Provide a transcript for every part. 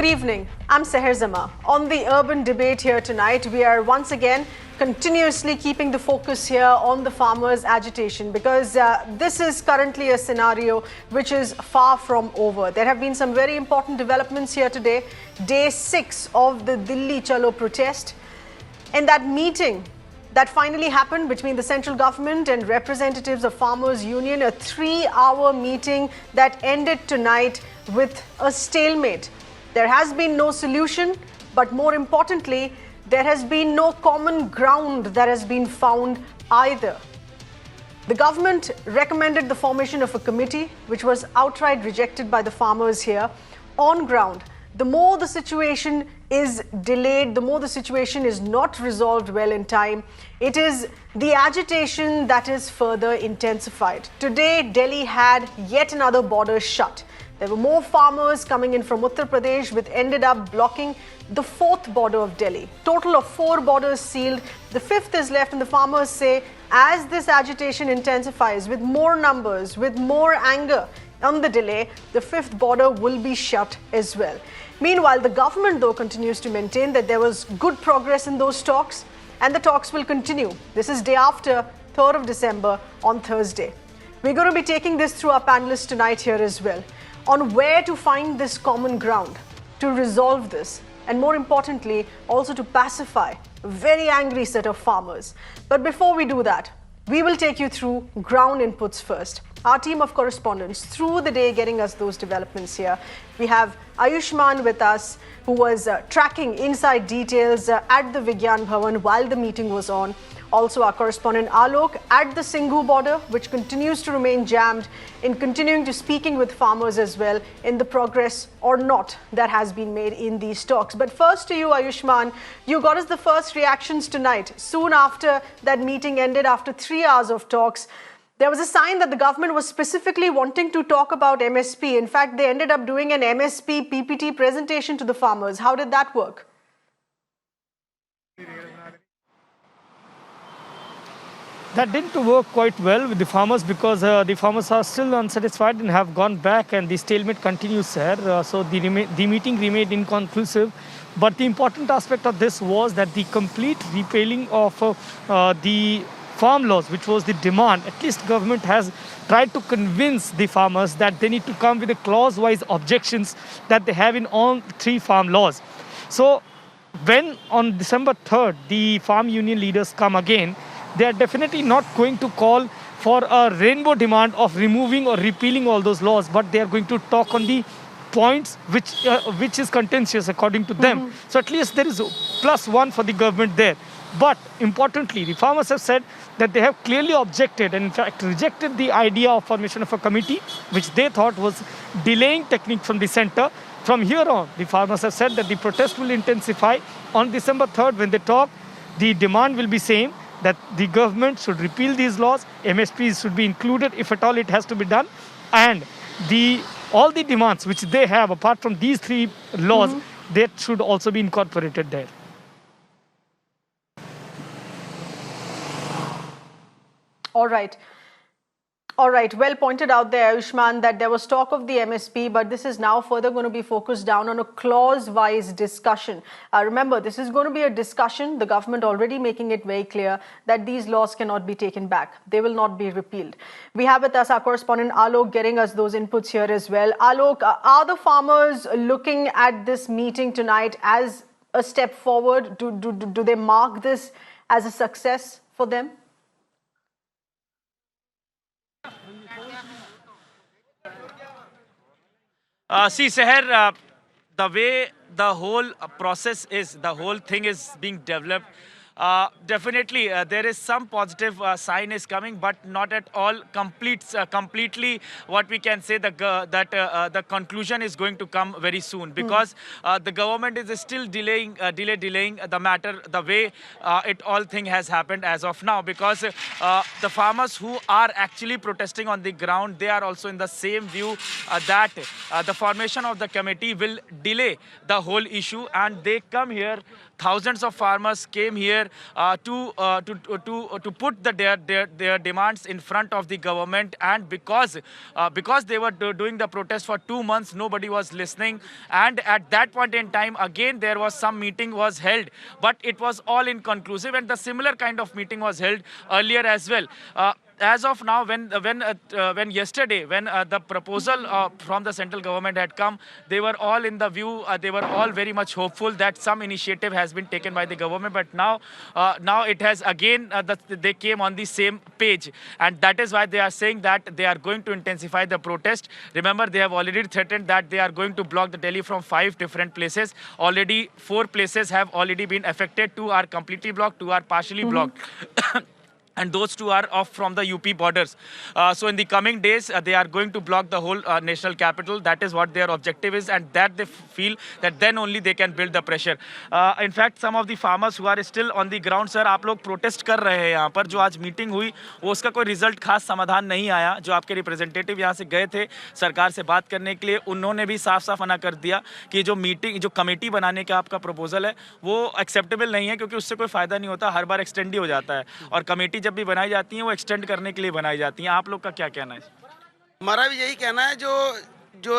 Good evening. I'm Sahar Zaman. On the urban debate here tonight, we are once again continuously keeping the focus here on the farmers' agitation because this is currently a scenario which is far from over. There have been some very important developments here today. Day 6 of the Dilli Chalo protest. In that meeting that finally happened between the central government and representatives of Farmers Union, a 3-hour meeting that ended tonight with a stalemate. There has been no solution, but more importantly, there has been no common ground that has been found either. The government recommended the formation of a committee, which was outright rejected by the farmers here. On ground, the more the situation is delayed, the more the situation is not resolved well in time, it is the agitation that is further intensified. Today, Delhi had yet another border shut. There were more farmers coming in from Uttar Pradesh, which ended up blocking the 4th border of Delhi. Total of 4 borders sealed. The 5th is left, and the farmers say as this agitation intensifies with more numbers, with more anger on the delay, the 5th border will be shut as well. Meanwhile, the government, though, continues to maintain that there was good progress in those talks, and the talks will continue. This is day after 3rd of December on Thursday. We're going to be taking this through our panelists tonight here as well, on where to find this common ground, to resolve this, and more importantly, also to pacify a very angry set of farmers. But before we do that, we will take you through ground inputs first. Our team of correspondents through the day getting us those developments here. We have Ayushman with us, who was tracking inside details at the Vigyan Bhavan while the meeting was on. Also our correspondent Alok at the Singhu border, which continues to remain jammed, in continuing to speaking with farmers as well in the progress or not that has been made in these talks. But first to you, Ayushman, you got us the first reactions tonight. Soon after that meeting ended, after 3 hours of talks, there was a sign that the government was specifically wanting to talk about MSP. In fact, they ended up doing an MSP PPT presentation to the farmers. How did that work? That didn't work quite well with the farmers because the farmers are still unsatisfied and have gone back, and the stalemate continues here. So the meeting remained inconclusive. But the important aspect of this was that the complete repealing of the farm laws, which was the demand, at least government has tried to convince the farmers that they need to come with the clause-wise objections that they have in all 3 farm laws. So when on December 3rd, the farm union leaders come again, they are definitely not going to call for a rainbow demand of removing or repealing all those laws, but they are going to talk on the points which is contentious according to them. So at least there is +1 for the government there. But importantly, the farmers have said that they have clearly objected and in fact rejected the idea of formation of a committee, which they thought was delaying technique from the center. From here on, the farmers have said that the protest will intensify. On December 3rd, when they talk, the demand will be same, that the government should repeal these laws, MSPs should be included if at all it has to be done, and all the demands which they have apart from these 3 laws, that should also be incorporated there. All right. All right, well pointed out there, Ayushman, that there was talk of the MSP, but this is now further going to be focused down on a clause-wise discussion. Remember, this is going to be a discussion, the government already making it very clear that these laws cannot be taken back. They will not be repealed. We have with us our correspondent Alok getting us those inputs here as well. Alok, are the farmers looking at this meeting tonight as a step forward? Do they mark this as a success for them? See, Sahar, the way the whole process is, the whole thing is being developed, definitely there is some positive sign is coming, but not at all completely what we can say that the conclusion is going to come very soon, because the government is still delaying the matter, the way it all thing has happened as of now, because the farmers who are actually protesting on the ground, they are also in the same view that the formation of the committee will delay the whole issue, and they come here thousands of farmers came here to put their demands in front of the government, and because they were doing the protest for 2 months, nobody was listening. And at that point in time, again there was some meeting was held, but it was all inconclusive, and the similar kind of meeting was held earlier as well. As of now, when yesterday, when the proposal from the central government had come, they were all in the view, they were all very much hopeful that some initiative has been taken by the government. But now it has again, they came on the same page, and that is why they are saying that they are going to intensify the protest. Remember, they have already threatened that they are going to block the Delhi from 5 different places. Already 4 places have already been affected. 2 are completely blocked, 2 are partially blocked. And those 2 are off from the UP borders. So in the coming days, they are going to block the whole national capital. That is what their objective is, and that they feel that then only they can build the pressure. In fact, some of the farmers who are still on the ground, sir, आप लोग protest कर रहे हैं यहाँ पर, जो आज meeting हुई वो उसका कोई रिजल्ट खास समाधान नहीं आया. जो आपके रिप्रेजेंटेटिव यहाँ से गए थे सरकार से बात करने के लिए, उन्होंने भी साफ साफ मना कर दिया कि जो मीटिंग, जो कमेटी बनाने का आपका प्रपोजल है वो एक्सेप्टेबल नहीं है, क्योंकि उससे कोई फायदा नहीं होता, हर बार एक्सटेंड ही हो जाता है. और कमेटी जब भी बनाई जाती है वो एक्सटेंड करने के लिए बनाई जाती है. आप लोग का क्या कहना है? हमारा भी यही कहना है, जो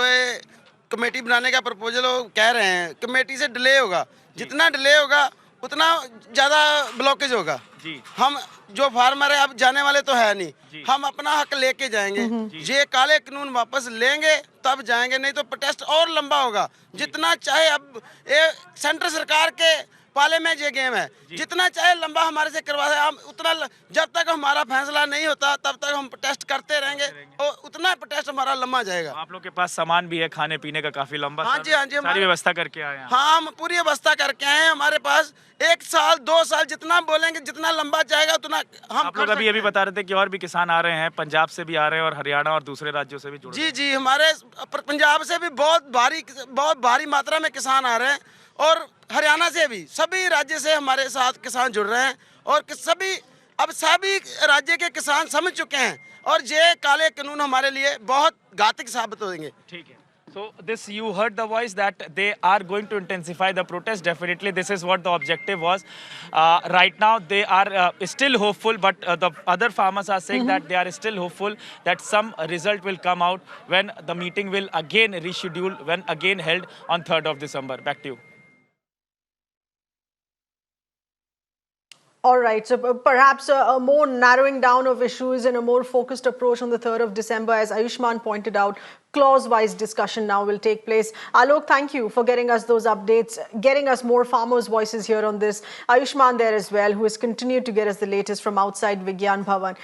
कमेटी बनाने का प्रपोजल वो कह रहे हैं, कमेटी से डिले होगा, जितना डिले होगा उतना ज़्यादा ब्लॉकेज होगा जी. हम जो फार्मर है अब जाने वाले तो है नहीं, हम अपना हक लेके जाएंगे. ये काले कानून वापस लेंगे तब जाएंगे, नहीं तो प्रोटेस्ट और लंबा होगा. जितना चाहे अब ये सेंट्रल सरकार के पाले में ये गेम है, जितना चाहे लंबा हमारे से करवा दे, हम उतना, जब तक हमारा फैसला नहीं होता तब तक हम प्रोटेस्ट करते रहेंगे और उतना प्रोटेस्ट हमारा लंबा जाएगा. आप लोग के पास सामान भी है खाने पीने का काफी लंबा? हाँ जी, हाँ जी, सारी व्यवस्था करके आए हैं. हाँ, हम पूरी व्यवस्था करके आए हैं. हमारे पास 1 साल 2 साल जितना बोलेंगे, जितना लंबा जाएगा उतना हम. आप लोग अभी बता रहे थे कि और भी किसान आ रहे हैं, पंजाब से भी आ रहे हैं और हरियाणा और दूसरे राज्यों से भी जुड़ रहे हैं. जी, हमारे पंजाब से भी बहुत भारी मात्रा में किसान आ रहे हैं, और हरियाणा से भी, सभी राज्य से हमारे साथ किसान जुड़ रहे हैं. और सभी राज्य के किसान समझ चुके हैं, और ये काले कानून हमारे लिए बहुत घातक साबित होंगे. ठीक है. So this, you heard the voice that they are going to intensify the protest. Definitely, this is what the objective was. Right now, they are still hopeful, but the other farmers are saying that they are still hopeful that some result will come out when the meeting will again reschedule, when again held on 3rd of December. Back to you. All right, so perhaps a more narrowing down of issues and a more focused approach on the 3rd of December, as Ayushman pointed out. Clause-wise discussion now will take place. Alok, thank you for getting us those updates, getting us more farmers' voices here on this. Ayushman there as well, who has continued to get us the latest from outside Vigyan Bhavan.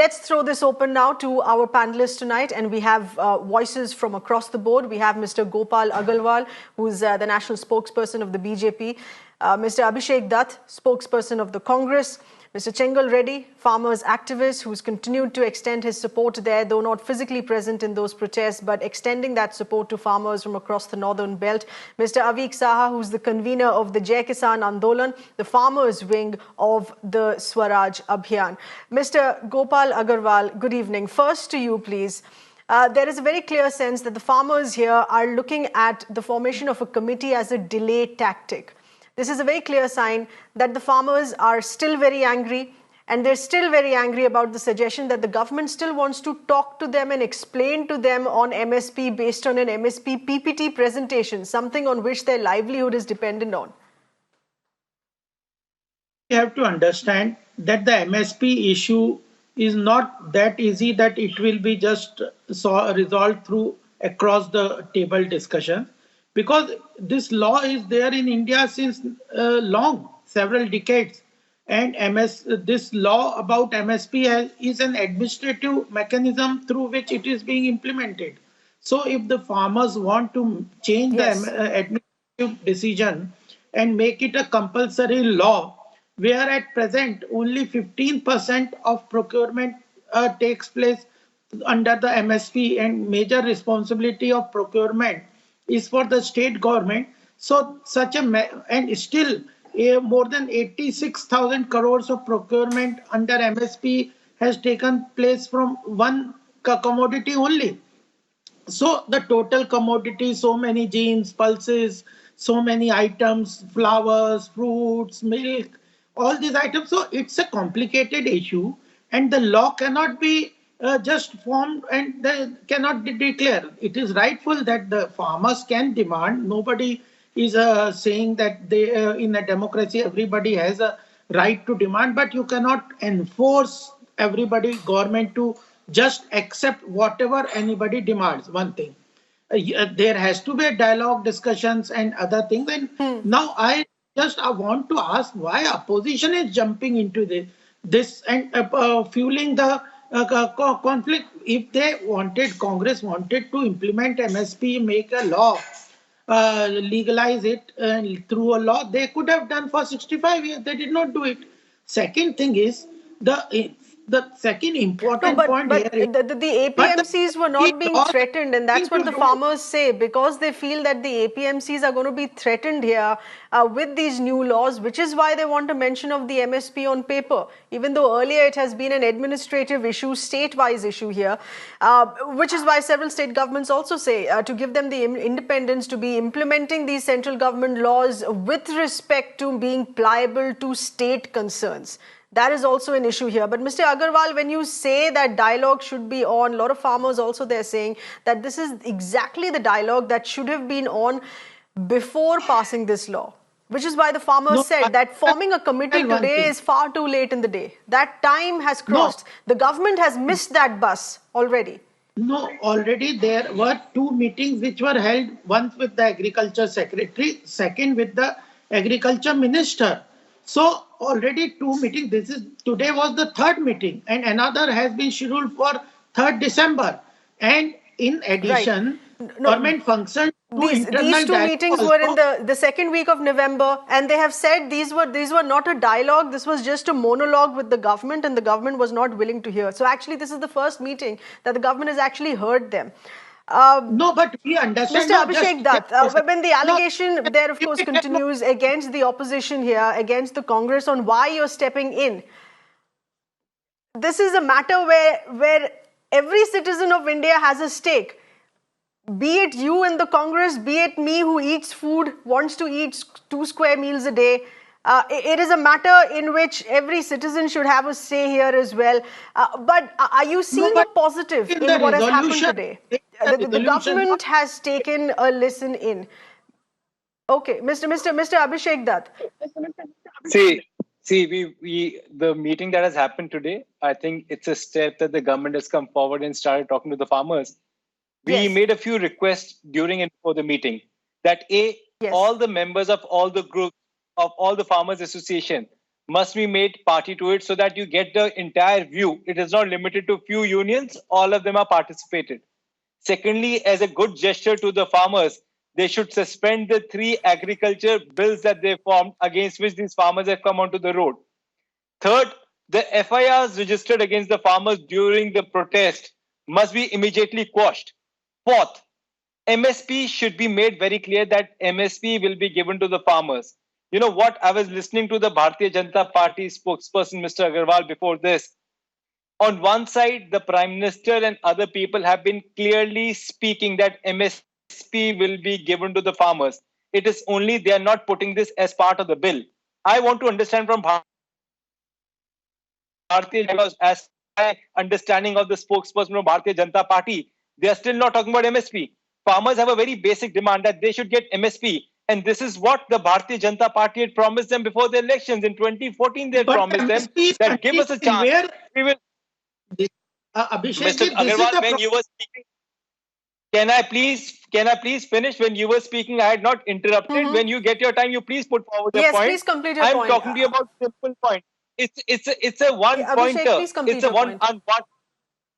Let's throw this open now to our panelists tonight, and we have voices from across the board. We have Mr. Gopal Agarwal, who is the national spokesperson of the BJP. Mr. Abhishek Dutt, spokesperson of the Congress. Mr. Chengal Reddy, farmers activist, who's continued to extend his support there, though not physically present in those protests, but extending that support to farmers from across the northern belt. Mr. Avik Saha, who's the convener of the Jai Kisan Andolan, the farmers' wing of the Swaraj Abhiyan. Mr. Gopal Agarwal, good evening. First to you, please. There is a very clear sense that the farmers here are looking at the formation of a committee as a delay tactic. This is a very clear sign that the farmers are still very angry, and they're still very angry about the suggestion that the government still wants to talk to them and explain to them on MSP based on an MSP PPT presentation, something on which their livelihood is dependent on. You have to understand that the MSP issue is not that easy that it will be just resolved through across the table discussion. Because this law is there in India since several decades, and this law about MSP is an administrative mechanism through which it is being implemented. So if the farmers want to change the administrative decision and make it a compulsory law, where at present only 15% of procurement takes place under the MSP, and major responsibility of procurement is for the state government. So and still more than 86,000 crores of procurement under MSP has taken place from one commodity only. So the total commodity, so many genes, pulses, so many items, flowers, fruits, milk, all these items. So it's a complicated issue, and the law cannot be just formed and cannot declare. It is rightful that the farmers can demand. Nobody is saying that they in a democracy everybody has a right to demand, but you cannot enforce everybody government to just accept whatever anybody demands. One thing, there has to be a dialogue, discussions, and other things. And now I want to ask why opposition is jumping into this and fueling the conflict. If they wanted, Congress wanted to implement MSP, make a law, legalize it through a law, they could have done for 65 years. They did not do it. Second thing is the second No, important but point here is, the but APMCs were the not being law threatened, and that's what to the do. farmers say, because they feel that the APMCs are going to be threatened here with these new laws, which is why they want a mention of the MSP on paper, even though earlier it has been an administrative issue, state-wise issue here, which is why several state governments also say to give them the independence to be implementing these central government laws with respect to being pliable to state concerns. That is also an issue here. But Mr. Agarwal, when you say that dialogue should be on, a lot of farmers also they're saying that this is exactly the dialogue that should have been on before passing this law. Which is why the farmers No, said that forming a committee tell one today thing. is far too late in the day. That time has No. crossed. The government has missed that bus already. No, already there were two meetings which were held, once with the agriculture secretary, second with the agriculture minister. So already two meetings. This is today was the third meeting, and another has been scheduled for 3rd December. And in Right. addition, No, government functions through these internal two dialogue meetings were in also. the second week of November, and they have said these were not a dialogue. This was just a monologue with the government, and the government was not willing to hear. So actually, this is the first meeting that the government has actually heard them. No, but we understand. Mr. No, Abhishek just Dutt, when the no, allegation there, of course, continues against the opposition here, against the Congress on why you're stepping in, this is a matter where every citizen of India has a stake. Be it you in the Congress, be it me who eats food, wants to eat 2 square meals a day. It is a matter in which every citizen should have a say here as well. But are you seeing a but positive in in the what has happened resolution, today? in The the resolution, government has taken a listen in. Okay, Mr. Abhishek Dutt. See, the meeting that has happened today, I think it's a step that the government has come forward and started talking to the farmers. We Yes. made a few requests during and before the meeting that Yes. all the members of all the groups of all the farmers association must be made party to it so that you get the entire view. It is not limited to few unions. All of them are participated. Secondly, as a good gesture to the farmers, they should suspend the 3 agriculture bills that they formed against which these farmers have come onto the road. Third, the FIRs registered against the farmers during the protest must be immediately quashed. Fourth, MSP should be made very clear that MSP will be given to the farmers. You know what? I was listening to the Bharatiya Janata Party spokesperson, Mr. Agarwal, before this. On one side, the Prime Minister and other people have been clearly speaking that MSP will be given to the farmers. It is only they are not putting this as part of the bill. I want to understand from Bharatiya Janata, as my understanding of the spokesperson of Bharatiya Janata Party, they are still not talking about MSP. Farmers have a very basic demand that they should get MSP. And this is what the Bharatiya Janata Party had promised them before the elections. In 2014, they had but promised them MSP is that give us a chance. where We will. Abhishek, Mr. this is Agarwal, the when you were speaking, can I please finish? When you were speaking, I had not interrupted. When you get your time, you please put forward your Yes, point. please complete your I'm point. talking to you about simple point. It's a one Abhishek, pointer. please complete It's a your one point. on one.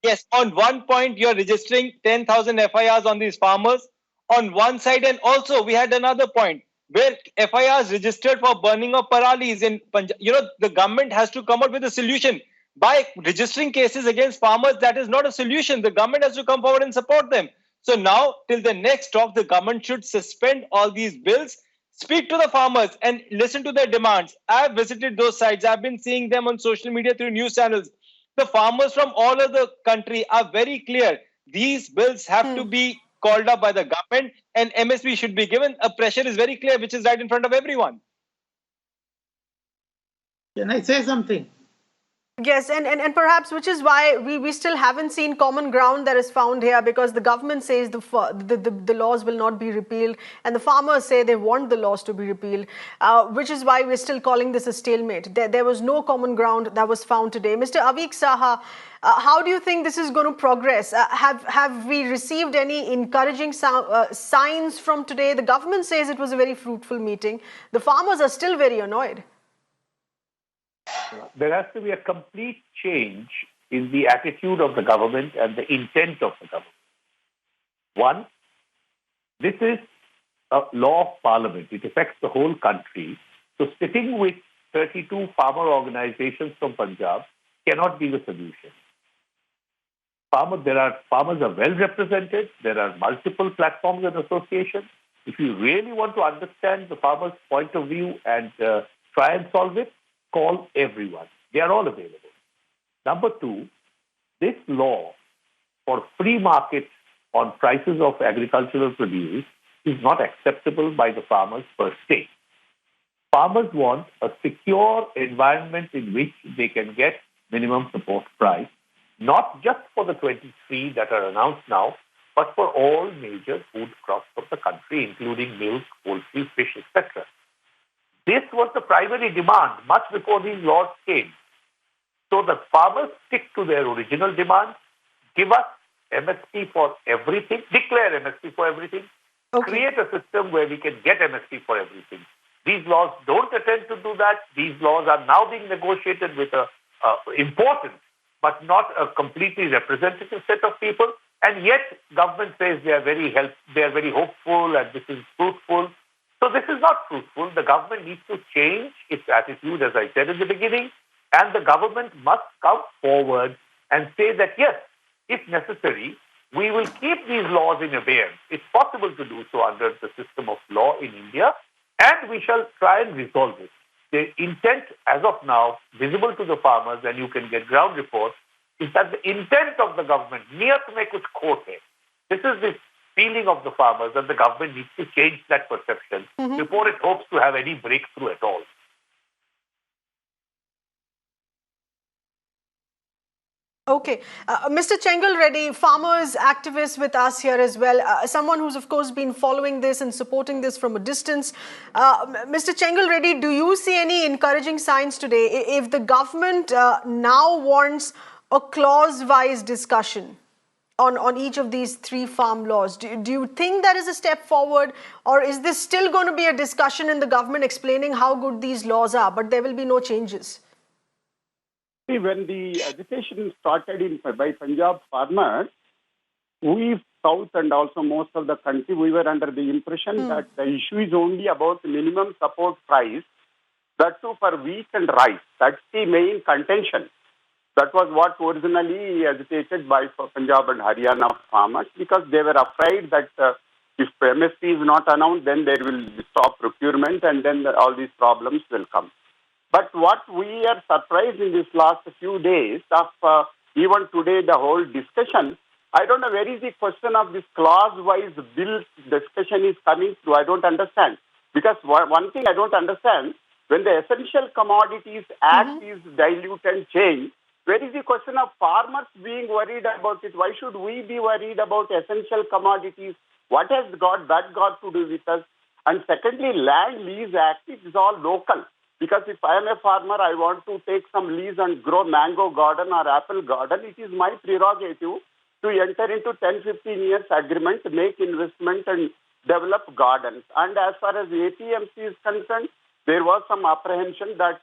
Yes, on one point you're registering 10,000 FIRs on these farmers on one side, and also we had another point where FIRs registered for burning of paralis in Punjab. You know, the government has to come up with a solution. By registering cases against farmers, that is not a solution. The government has to come forward and support them. So now, till the next talk, the government should suspend all these bills, speak to the farmers and listen to their demands. I've visited those sites. I've been seeing them on social media through news channels. The farmers from all over the country are very clear. These bills have to be called up by the government, and MSP should be given. A pressure is very clear, which is right in front of everyone. Can I say something? Yes, and perhaps which is why we still haven't seen common ground that is found here, because the government says the laws will not be repealed and the farmers say they want the laws to be repealed, which is why we're still calling this a stalemate. There was no common ground that was found today. Mr. Avik Saha, how do you think this is going to progress? Have we received any encouraging signs from today? The government says it was a very fruitful meeting. The farmers are still very annoyed. There has to be a complete change in the attitude of the government and the intent of the government. One, this is a law of parliament. It affects the whole country. So sitting with 32 farmer organizations from Punjab cannot be the solution. Farmers are well represented. There are multiple platforms and associations. If you really want to understand the farmers' point of view and try and solve it, call everyone. They are all available. Number two, this law for free market on prices of agricultural produce is not acceptable by the farmers per se. Farmers want a secure environment in which they can get minimum support price, not just for the 23 that are announced now, but for all major food crops of the country, including milk, poultry, fish, etc. This was the primary demand much before these laws came. So the farmers stick to their original demand, give us MSP for everything, declare MSP for everything, create a system where we can get MSP for everything. These laws don't attempt to do that. These laws are now being negotiated with a important but not a completely representative set of people. And yet government says they are very hopeful and this is fruitful. So this is not fruitful. The government needs to change its attitude, as I said in the beginning, and the government must come forward and say that, yes, if necessary, we will keep these laws in abeyance. It's possible to do so under the system of law in India, and we shall try and resolve it. The intent, as of now, visible to the farmers, and you can get ground reports, is that the intent of the government, niyat mein kuch khote hai. This is the feeling of the farmers, and the government needs to change that perception before it hopes to have any breakthrough at all. Okay. Mr. Chengal Reddy, farmers, activists with us here as well. Someone who's, of course, been following this and supporting this from a distance. Mr. Chengal Reddy, do you see any encouraging signs today? If the government now wants a clause-wise discussion on each of these three farm laws, do you think that is a step forward, or is this still going to be a discussion in the government explaining how good these laws are, but there will be no changes? See, when the agitation started by Punjab farmers, we South and also most of the country, we were under the impression that the issue is only about minimum support price, that too for wheat and rice. That's the main contention. That was what originally agitated by Punjab and Haryana farmers, because they were afraid that if MSP is not announced, then there will stop procurement and then all these problems will come. But what we are surprised in this last few days of even today the whole discussion, I don't know where is the question of this clause-wise bill discussion is coming through. I don't understand. Because one thing I don't understand, when the Essential Commodities Act is dilute and changed, where is the question of farmers being worried about it? Why should we be worried about essential commodities? What has that got to do with us? And secondly, Land Lease Act is all local. Because if I am a farmer, I want to take some lease and grow mango garden or apple garden, it is my prerogative to enter into 10-15 years agreement, make investment and develop gardens. And as far as the APMC is concerned, there was some apprehension that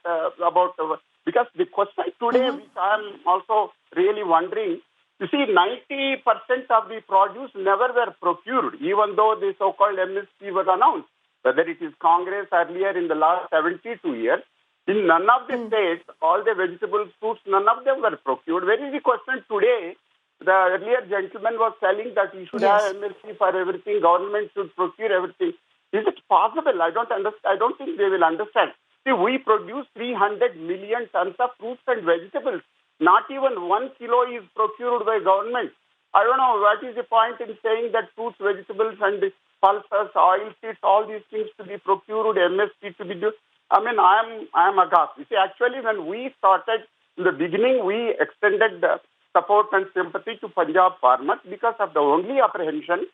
because the question today, which I am also really wondering, you see, 90% of the produce never were procured, even though the so-called MSP was announced. Whether it is Congress earlier in the last 72 years, in none of the states, all the vegetables, fruits, none of them were procured. Where is the question today? The earlier gentleman was telling that you should have MSP for everything, government should procure everything. Is it possible? I don't understand. I don't think they will understand. See, we produce 300 million tons of fruits and vegetables. Not even 1 kilo is procured by government. I don't know what is the point in saying that fruits, vegetables, and pulses, oil seeds, all these things to be procured, MSP to be done. I mean, I am aghast. You see, actually, when we started in the beginning, we extended support and sympathy to Punjab farmers because of the only apprehension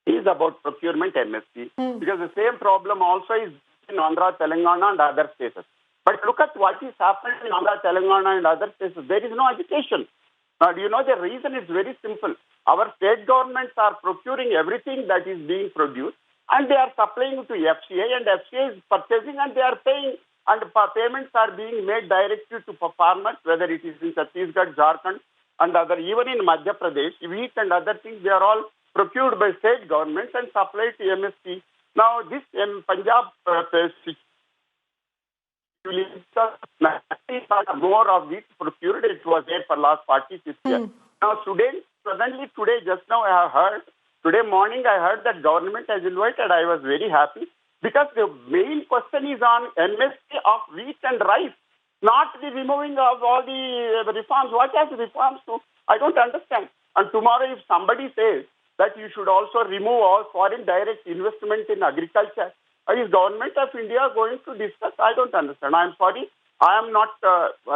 is about procurement MSP. Because the same problem also is in Andhra, Telangana, and other places. But look at what is happening in Andhra, Telangana, and other places. There is no agitation. Now, do you know the reason is very simple. Our state governments are procuring everything that is being produced and they are supplying to FCA and FCA is purchasing and they are paying and payments are being made directly to farmers, whether it is in Chhattisgarh, Jharkhand and other, even in Madhya Pradesh, wheat and other things, they are all procured by state governments and supplied to MSP. Now, this Punjab more of wheat procured, it was there for last 40, 50 years. Now, suddenly today, just now I have heard, today morning I heard that government has invited, I was very happy because the main question is on MSP of wheat and rice, not the removing of all the reforms. What has reforms to? I don't understand. And tomorrow if somebody says that you should also remove all foreign direct investment in agriculture, is government of India going to discuss? I don't understand. I am sorry. I am not,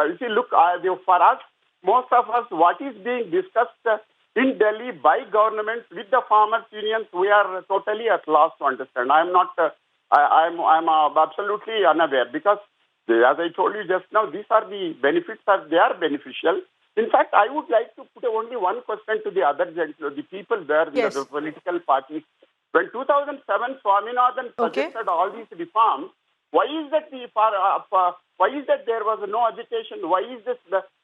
you see, look, for us, most of us, what is being discussed in Delhi by governments with the farmers' unions, we are totally at loss to understand. I am not, I'm absolutely unaware because, as I told you just now, these are the benefits, they are beneficial. In fact, I would like to put only one question to the other the people there, the political parties. When 2007, Swaminathan suggested all these reforms, why is that why is that there was no agitation? Why is this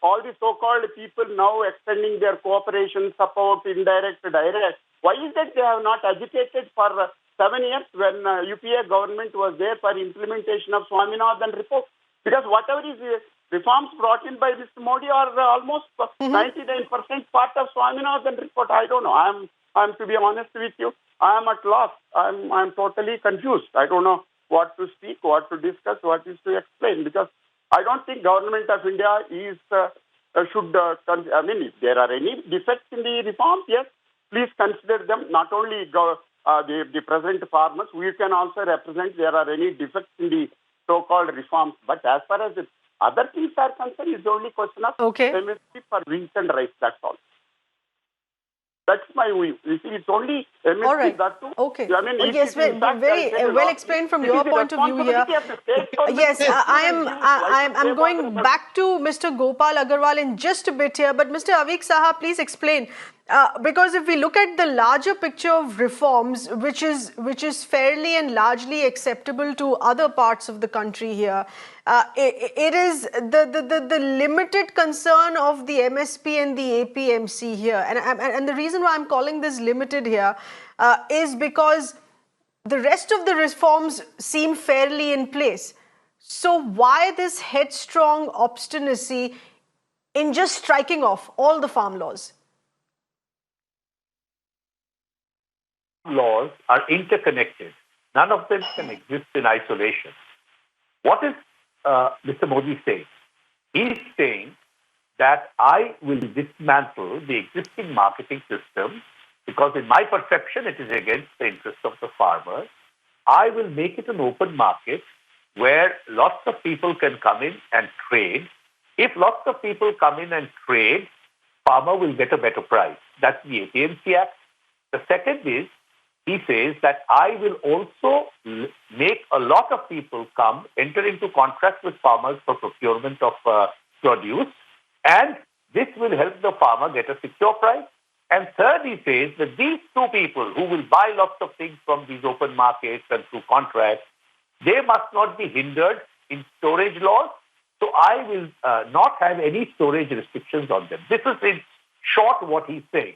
all the so-called people now extending their cooperation, support, indirect, direct? Why is that they have not agitated for 7 years when UPA government was there for implementation of Swaminathan report? Because whatever is reforms brought in by Mr. Modi are almost 99% part of Swaminathan report. I don't know. I'm to be honest with you, I am at loss. I'm totally confused. I don't know what to speak, what to discuss, what is to explain, because I don't think government of India is should. I mean, if there are any defects in the reforms, yes, please consider them. Not only the present farmers, we can also represent there are any defects in the so-called reforms. But as far as the other things are concerned, it's the only question of MSP for wheat and rice. That's all. That's my view. You see, it's only MSP. All right. That too. Okay. I mean, yes, very well explained from your point of view here. Yes, I'm going back to Mr. Gopal Agarwal in just a bit here, but Mr. Avik Saha, please explain. Because if we look at the larger picture of reforms, which is fairly and largely acceptable to other parts of the country here, it is the limited concern of the MSP and the APMC here, and the reason why I'm calling this limited here is because the rest of the reforms seem fairly in place. So why this headstrong obstinacy in just striking off all the farm laws? Laws are interconnected. None of them can exist in isolation. What is Mr. Modi saying? He's saying that I will dismantle the existing marketing system because in my perception it is against the interest of the farmer. I will make it an open market where lots of people can come in and trade. If lots of people come in and trade, farmer will get a better price. That's the APMC Act. The second is, he says that I will also make a lot of people come, enter into contracts with farmers for procurement of produce, and this will help the farmer get a secure price. And third, he says that these two people who will buy lots of things from these open markets and through contracts, they must not be hindered in storage laws. So I will not have any storage restrictions on them. This is in short what he's saying.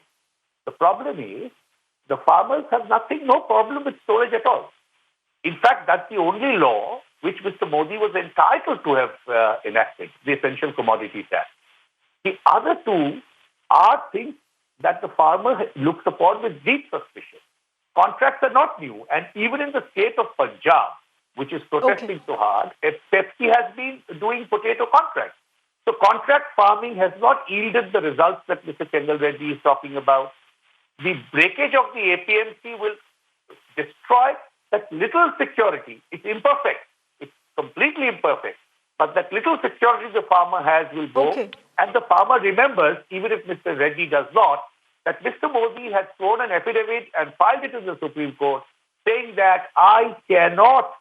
The problem is, the farmers have no problem with storage at all. In fact, that's the only law which Mr. Modi was entitled to have enacted, the Essential Commodity Tax. The other two are things that the farmer looks upon with deep suspicion. Contracts are not new, and even in the state of Punjab, which is protesting so hard, MSP has been doing potato contracts. So contract farming has not yielded the results that Mr. Chengal Reddy is talking about. The breakage of the APMC will destroy that little security. It's imperfect. It's completely imperfect. But that little security the farmer has will go. Okay. And the farmer remembers, even if Mr. Reddy does not, that Mr. Modi has thrown an affidavit and filed it in the Supreme Court saying that I cannot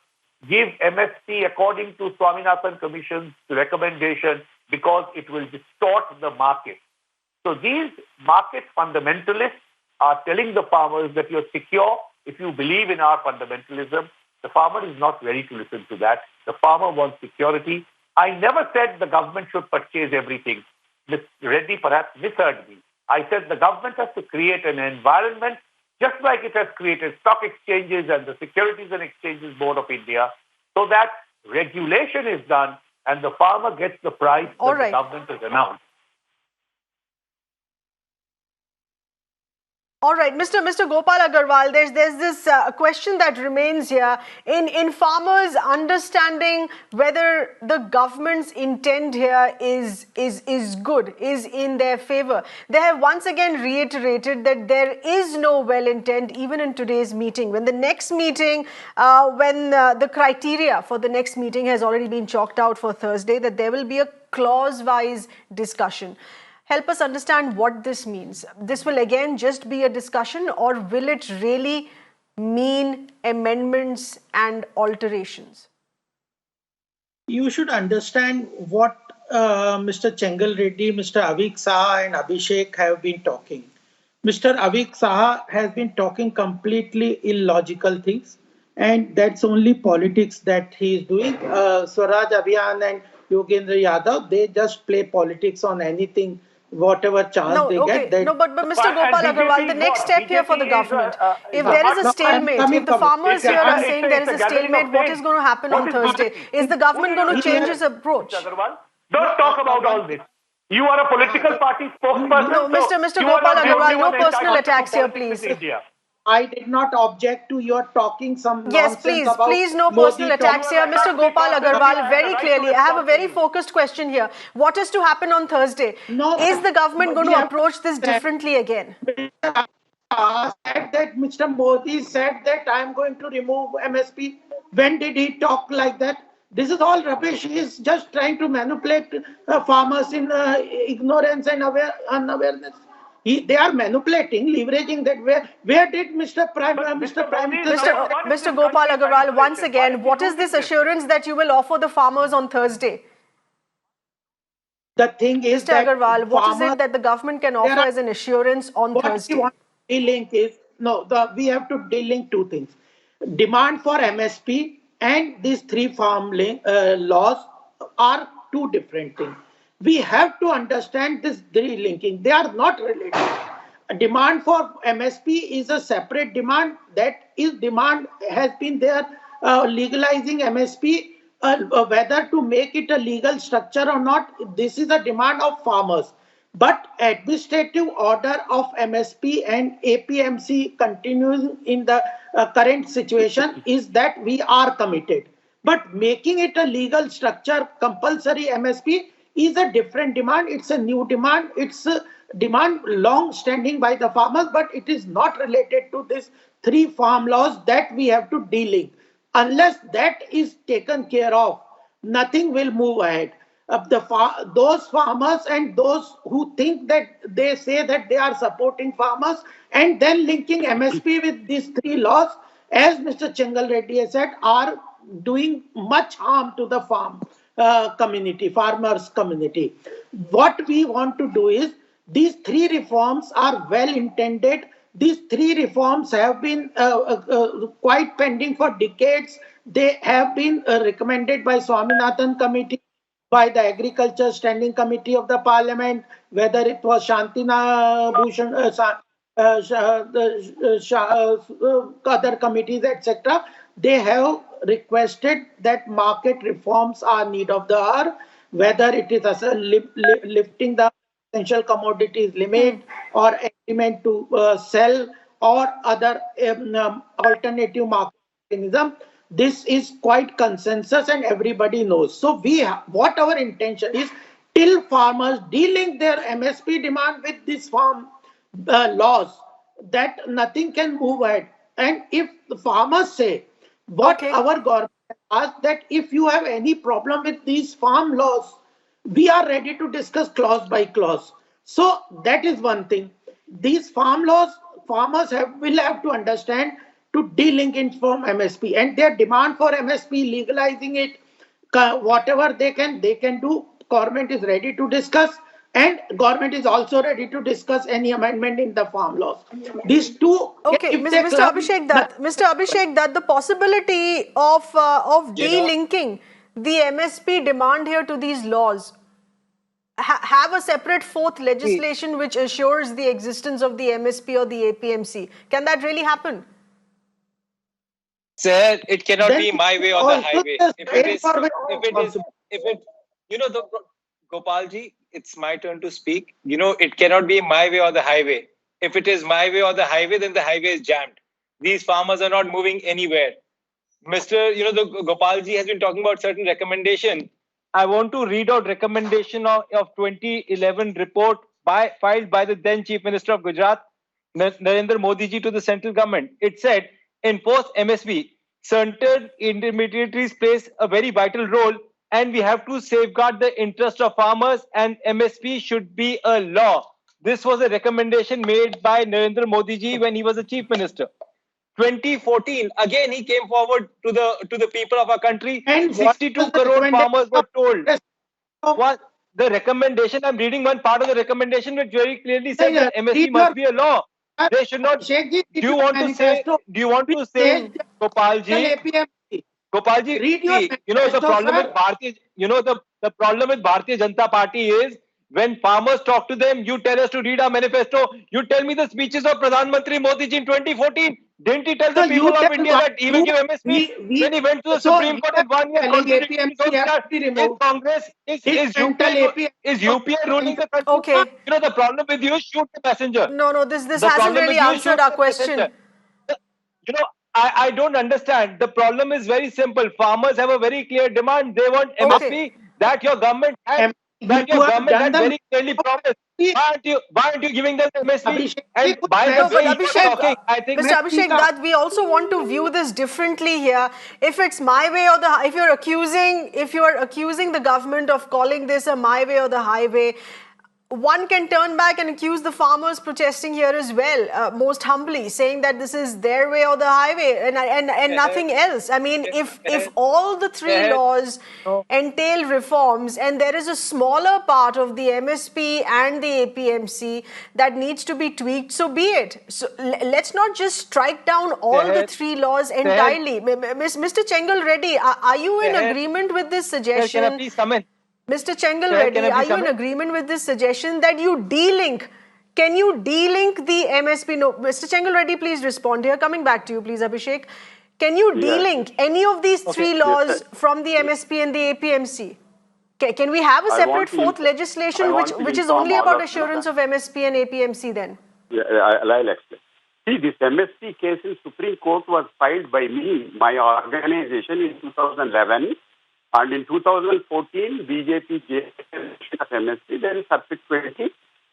give MSP according to Swaminathan Commission's recommendation because it will distort the market. So these market fundamentalists are telling the farmers that you're secure if you believe in our fundamentalism. The farmer is not ready to listen to that. The farmer wants security. I never said the government should purchase everything. Ms. Reddy perhaps misheard me. I said the government has to create an environment just like it has created stock exchanges and the Securities and Exchanges Board of India, so that regulation is done and the farmer gets the price that the government has announced. All right, Mr. Gopal Agarwal, there's this question that remains here in farmers understanding whether the government's intent here is good, is in their favor. They have once again reiterated that there is no well intent even in today's meeting. When the next meeting, when the criteria for the next meeting has already been chalked out for Thursday, that there will be a clause-wise discussion. Help us understand what this means. This will again just be a discussion, or will it really mean amendments and alterations? You should understand what Mr. Chengal Reddy, Mr. Avik Saha and Abhishek have been talking. Mr. Avik Saha has been talking completely illogical things, and that's only politics that he is doing. Swaraj Abhiyan and Yogendra Yadav, they just play politics on anything, whatever chance they get. No, but Mr. Gopal Agarwal, the next step here for the government, if there is a stalemate, if the farmers here are saying there is a stalemate, what is going to happen on Thursday? Is the government going to change its approach? Don't talk about all this. You are a political party spokesperson. No, Mr. Gopal Agarwal, no personal attacks here, please. I did not object to your talking some yes, nonsense about please, no personal attacks here. Mr. Gopal Agarwal, very clearly, I have a very focused question here. What is to happen on Thursday? Is the government going to approach this differently again? That Mr. Modi said that I am going to remove MSP. When did he talk like that? This is all rubbish. He is just trying to manipulate farmers in ignorance and unawareness. They are manipulating, leveraging that. Where did Mr. Minister? Mr. Gopal Agarwal, once again, what is this assurance that you will offer the farmers on Thursday? The thing is, Mr. Agarwal, what is it that the government can offer as an assurance on Thursday? What we want to delink is, we have to delink two things. Demand for MSP and these three farm laws are two different things. We have to understand this linking. They are not related. A demand for MSP is a separate demand. That is demand has been there, legalizing MSP, whether to make it a legal structure or not. This is a demand of farmers. But administrative order of MSP and APMC continuing in the current situation is that we are committed. But making it a legal structure, compulsory MSP, is a different demand. It's a new demand. It's a demand long standing by the farmers, but it is not related to these three farm laws that we have to delink. Unless that is taken care of, nothing will move ahead. Those farmers and those who think that they say that they are supporting farmers and then linking MSP with these three laws, as Mr. Chengal Reddy has said, are doing much harm to the farmers community. What we want to do is, these three reforms are well intended. These three reforms have been quite pending for decades. They have been recommended by Swaminathan Committee, by the Agriculture Standing Committee of the Parliament, whether it was Shantina Bhushan, other committees, etc. They have requested that market reforms are need of the hour, whether it is lifting the essential commodities limit or agreement to sell or other alternative market mechanism. This is quite consensus and everybody knows. So what our intention is, till farmers delink their MSP demand with these farm laws, that nothing can move ahead. And if the farmers say, what Okay. our government asked, that if you have any problem with these farm laws, we are ready to discuss clause by clause. So that is one thing. These farm laws, farmers will have to understand to delink it from MSP, and their demand for MSP, legalizing it, whatever they can do. Government is ready to discuss, and government is also ready to discuss any amendment in the farm laws. These two, Okay, if they Mr. club, Mr. Abhishek Dutt, the possibility of You know, delinking the MSP demand here to these laws, have a separate fourth see, legislation which assures the existence of the MSP or the APMC. Can that really happen? sir, it cannot then be my way or the also highway. the If it same is, for if it, you know, Gopalji, it's my turn to speak. You know, it cannot be my way or the highway. If it is my way or the highway, then the highway is jammed. These farmers are not moving anywhere. Mr. You know, the Gopalji has been talking about certain recommendation. I want to read out recommendation of 2011 report filed by the then Chief Minister of Gujarat, Narendra Modi ji, to the central government. It said, in post MSP, certain intermediaries plays a very vital role, and we have to safeguard the interest of farmers, and MSP should be a law. This was a recommendation made by Narendra Modi ji when he was the Chief Minister. 2014, again he came forward to the people of our country. and what 62 was the crore farmers were told. recommendation What the recommendation? I'm reading one part of the recommendation which very clearly said that read MSP your must be a law. They should not. Sheikh ji, read Do you your want to say? manifesto, Do you want which to says say, Gopalji? APMC. Gopalji, Read your see, you know the manifesto, problem with sir. Bharatiya, you know the problem with Bharatiya Janata Party is when farmers talk to them, you tell us to read our manifesto. You tell me the speeches of Pradhan Mantri Modi ji in 2014. Didn't he tell So the you people of tell India what that he will you give MSP? When he went to the so Supreme you Court are in 1 year, telling contradicting his APMC own has start. to be Is removed. Congress Dismantle is APMC. UPA ruling the country? Okay. You know the problem with you is shoot the messenger. No, this The hasn't problem really with you is answered shoot our the question. messenger. You know, I don't understand. The problem is very simple. Farmers have a very clear demand. They want Okay. MSP that your government had, You have done the very clearly promised. Why aren't you giving them MSP? Abhishek ji, And by the No, but way you are Abhishek, talking, I think Mr. Abhishek Dutt, we also want to view this differently here. If it's my way or if you're accusing the government of calling this a my way or the highway, one can turn back and accuse the farmers protesting here as well, most humbly, saying that this is their way or the highway and nothing else. I mean, if all the three laws entail reforms and there is a smaller part of the MSP and the APMC that needs to be tweaked, so be it. So let's not just strike down all the three laws entirely. Mr. Chengal Reddy, are you in agreement with this suggestion? Can I please come in? Mr. Chengal Reddy, are you in agreement with this suggestion that you delink? Can you delink the MSP? No, Mr. Chengal Reddy, please respond here. Coming back to you, please, Abhishek. Can you delink any of these three laws from the MSP and the APMC? Can we have a separate fourth legislation which is only about assurance of MSP and APMC then? Yeah, I'll explain. See, this MSP case in Supreme Court was filed by me, my organization, in 2011. And in 2014, BJP gave MSP. Then subsequently,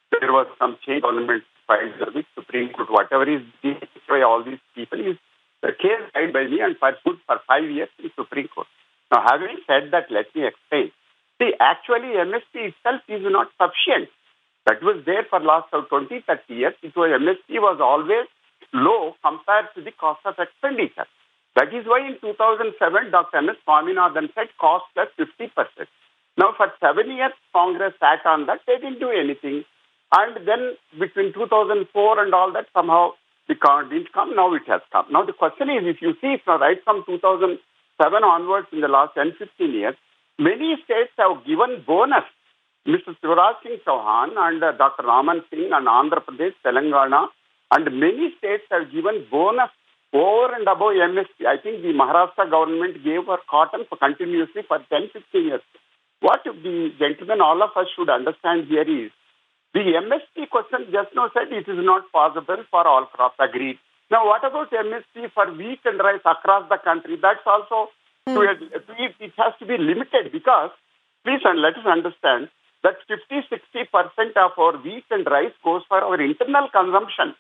there was some change. Government filed with Supreme Court. Whatever is by all these people is the case filed by me and pursued for 5 years in Supreme Court. Now, having said that, let me explain. See, actually, MSP itself is not sufficient. That was there for last 20, 30 years. MSP was always low compared to the cost of expenditure. That is why in 2007, Dr. M.S. Swaminathan said cost plus 50%. Now, for 7 years, Congress sat on that. They didn't do anything. And then between 2004 and all that, somehow the car didn't come. Now it has come. Now, the question is, if you see, right from 2007 onwards in the last 10, 15 years, many states have given bonus. Mr. Shivraj Singh Chauhan and Dr. Raman Singh and Andhra Pradesh, Telangana, and many states have given bonus over and above MSP. I think the Maharashtra government gave her cotton for continuously for 10, 15 years. What the gentlemen, all of us should understand here is, the MSP question just now said it is not possible for all crops, agreed. Now, what about MSP for wheat and rice across the country? That's also, it has to be limited because, please let us understand, that 50-60% of our wheat and rice goes for our internal consumption.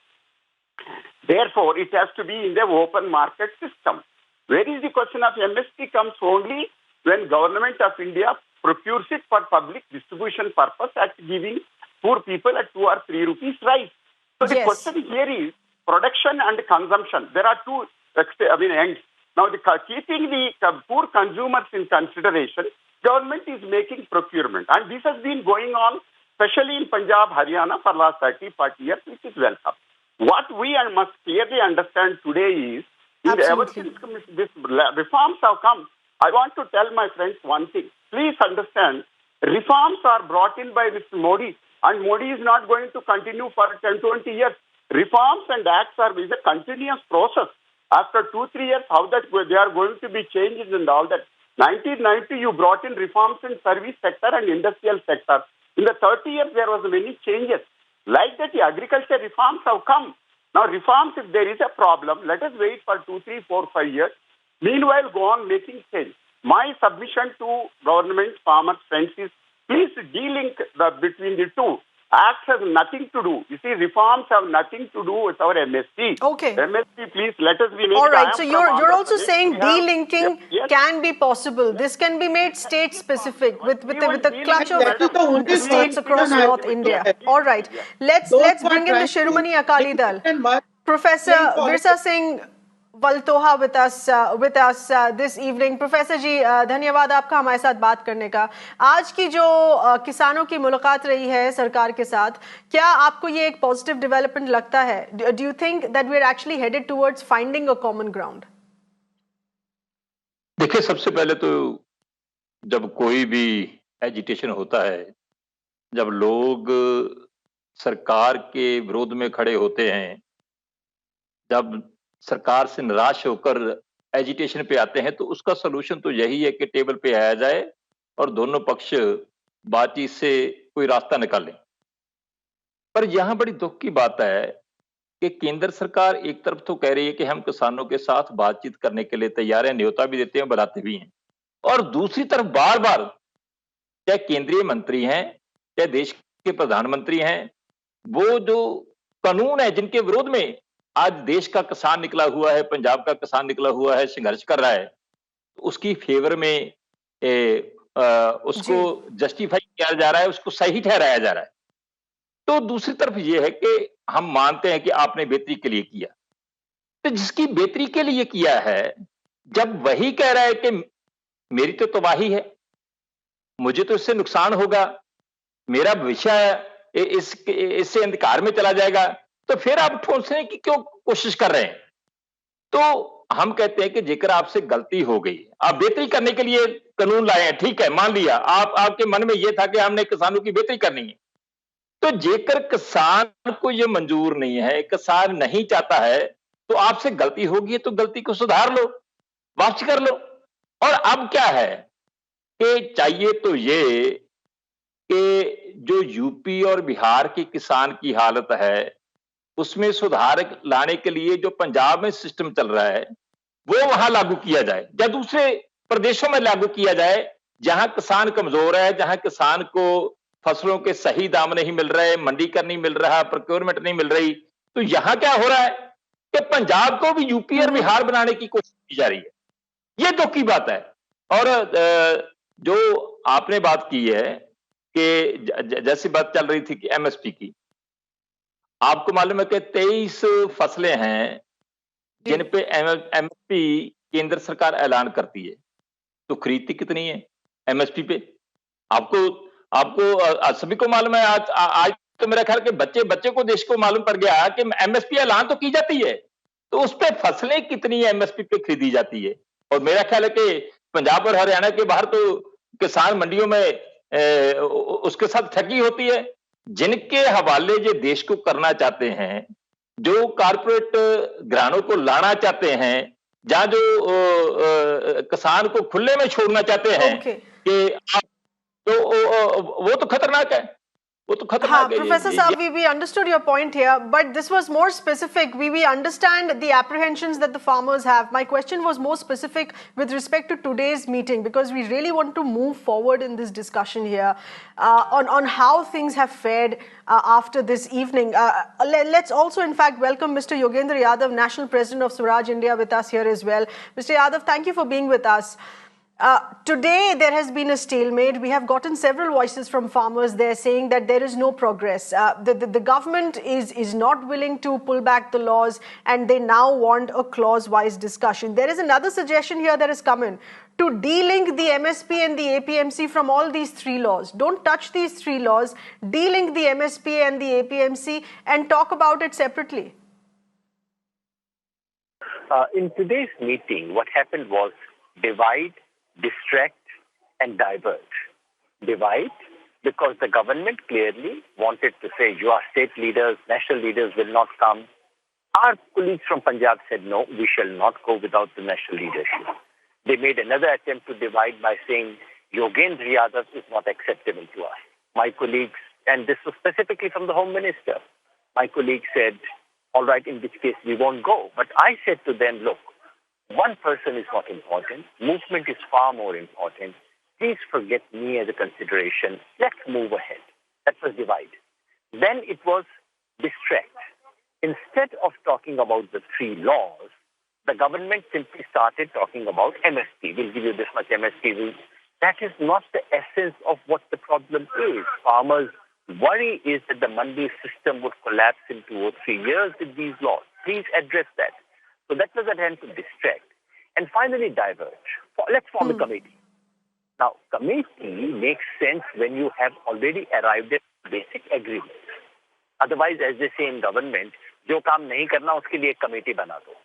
Therefore, it has to be in the open market system. Where is the question of MSP comes only when Government of India procures it for public distribution purpose at giving poor people at 2 or 3 rupees rice. So the question here is production and consumption. There are two ends. Now, keeping the poor consumers in consideration, government is making procurement. And this has been going on, especially in Punjab, Haryana, for the last 30-40 years, which is welcome. What we must clearly understand today is, ever since these reforms have come, I want to tell my friends one thing. Please understand, reforms are brought in by Mr. Modi, and Modi is not going to continue for 10-20 years. Reforms and acts is a continuous process. After 2-3 years, how that they are going to be changes and all that. 1990, you brought in reforms in service sector and industrial sector. In the 30 years, there was many changes. Like that, the agriculture reforms have come. Now, reforms, if there is a problem, let us wait for 2, 3, 4, 5 years. Meanwhile, go on making change. My submission to government, farmers, friends is, please de-link between the two. Acts have nothing to do. You see, reforms have nothing to do with our MSP. Okay. MSP, please, let us be made. All right. So you're also saying de-linking can be possible. This can be made state-specific with a clutch of states across North India. All right. Let's bring in the Shiromani Akali Dal. Professor Birsa Singh Valtoha with us this evening. Professor ji धन्यवाद आपका हमारे साथ बात करने का. आज की जो किसानों की मुलाकात रही है सरकार के साथ, क्या आपको ये एक पॉजिटिव डेवलपमेंट लगता है? Do you think that we are actually headed towards finding a common ground? देखिए, सबसे पहले तो जब कोई भी एजिटेशन होता है, जब लोग सरकार के विरोध में खड़े होते हैं, जब सरकार से निराश होकर एजिटेशन पे आते हैं, तो उसका सलूशन तो यही है कि टेबल पे आया जाए और दोनों पक्ष बातचीत से कोई रास्ता निकालें. पर यहां बड़ी दुख की बात है कि केंद्र सरकार एक तरफ तो कह रही है कि हम किसानों के साथ बातचीत करने के लिए तैयार हैं, न्योता भी देते हैं, बुलाते भी हैं, और दूसरी तरफ बार बार चाहे केंद्रीय मंत्री हैं, चाहे देश के प्रधानमंत्री हैं, वो जो कानून है जिनके विरोध में आज देश का किसान निकला हुआ है, पंजाब का किसान निकला हुआ है, संघर्ष कर रहा है, उसकी फेवर में उसको जस्टिफाई किया जा रहा है, उसको सही ठहराया जा रहा है. तो दूसरी तरफ यह है कि हम मानते हैं कि आपने बेहतरी के लिए किया, तो जिसकी बेहतरी के लिए किया है, जब वही कह रहा है कि मेरी तो तबाही है, मुझे तो इससे नुकसान होगा, मेरा भविष्य इससे अंधकार में चला जाएगा, तो फिर आप ठोंसने की क्यों कोशिश कर रहे हैं? तो हम कहते हैं कि जेकर आपसे गलती हो गई, आप बेहतरी करने के लिए कानून लाए हैं, ठीक है, मान लिया, आपके मन में यह था कि हमने किसानों की बेहतरी करनी है, तो जेकर किसान को यह मंजूर नहीं है, किसान नहीं चाहता है, तो आपसे गलती होगी तो गलती को सुधार लो, वापस कर लो. और अब क्या है कि चाहिए तो ये कि जो यूपी और बिहार के किसान की हालत है, उसमें सुधार लाने के लिए जो पंजाब में सिस्टम चल रहा है, वो वहां लागू किया जाए, या दूसरे प्रदेशों में लागू किया जाए, जहां किसान कमजोर है, जहां किसान को फसलों के सही दाम नहीं मिल रहे, मंडीकरण नहीं मिल रहा, प्रोक्योरमेंट नहीं मिल रही. तो यहां क्या हो रहा है कि पंजाब को भी यूपी और बिहार बनाने की कोशिश की जा रही है. ये दुख की बात है. और जो आपने बात की है कि जैसी बात चल रही थी कि एमएसपी की, आपको मालूम है कि 23 फसलें हैं जिन पे एमएसपी केंद्र सरकार ऐलान करती है, तो खरीदती कितनी है एमएसपी पे? आपको सभी को मालूम है. आज तो मेरा ख्याल कि बच्चे को देश को मालूम पड़ गया कि एमएसपी ऐलान तो की जाती है, तो उस पे फसलें कितनी एमएसपी पे खरीदी जाती है. और मेरा ख्याल है कि पंजाब और हरियाणा के बाहर तो किसान मंडियों में उसके साथ ठगी होती है. जिनके हवाले ये देश को करना चाहते हैं, जो कारपोरेट घरानों को लाना चाहते हैं, जहां जो किसान को खुले में छोड़ना चाहते हैं कि आप, तो वो तो खतरनाक है. वो तो खतरनाक है। Professor Saab, we understood your point here, but this was more specific. We understand the apprehensions that the farmers have. My question was more specific with respect to today's meeting, because we really want to move forward in this discussion here on how things have fared after this evening. Let's also, in fact, welcome Mr. Yogendra Yadav, National President of Swaraj India, with us here as well. Mr. Yadav, thank you for being with us. Today, there has been a stalemate. We have gotten several voices from farmers there saying that there is no progress. The government is not willing to pull back the laws, and they now want a clause-wise discussion. There is another suggestion here that has come in to de-link the MSP and the APMC from all these three laws. Don't touch these three laws, de-link the MSP and the APMC, and talk about it separately. In today's meeting, what happened was divide, distract and divert. Divide because the government clearly wanted to say, your state leaders, national leaders will not come. Our colleagues from Punjab said, no, we shall not go without the national leadership. They made another attempt to divide by saying, Yogendra Yadav is not acceptable to us. My colleagues, and this was specifically from the Home Minister, my colleague said, all right, in which case we won't go. But I said to them, look, one person is not important. Movement is far more important. Please forget me as a consideration. Let's move ahead. That was divide. Then it was distract. Instead of talking about the three laws, the government simply started talking about MSP. We'll give you this much MSP. That is not the essence of what the problem is. Farmers' worry is that the mandi system would collapse in 2 or 3 years with these laws. Please address that. So that was an attempt to distract. And finally, divert. Let's form a committee. Now, committee makes sense when you have already arrived at basic agreement. Otherwise, as they say in government, jo kaam nahi karna, uske liye committee bana do.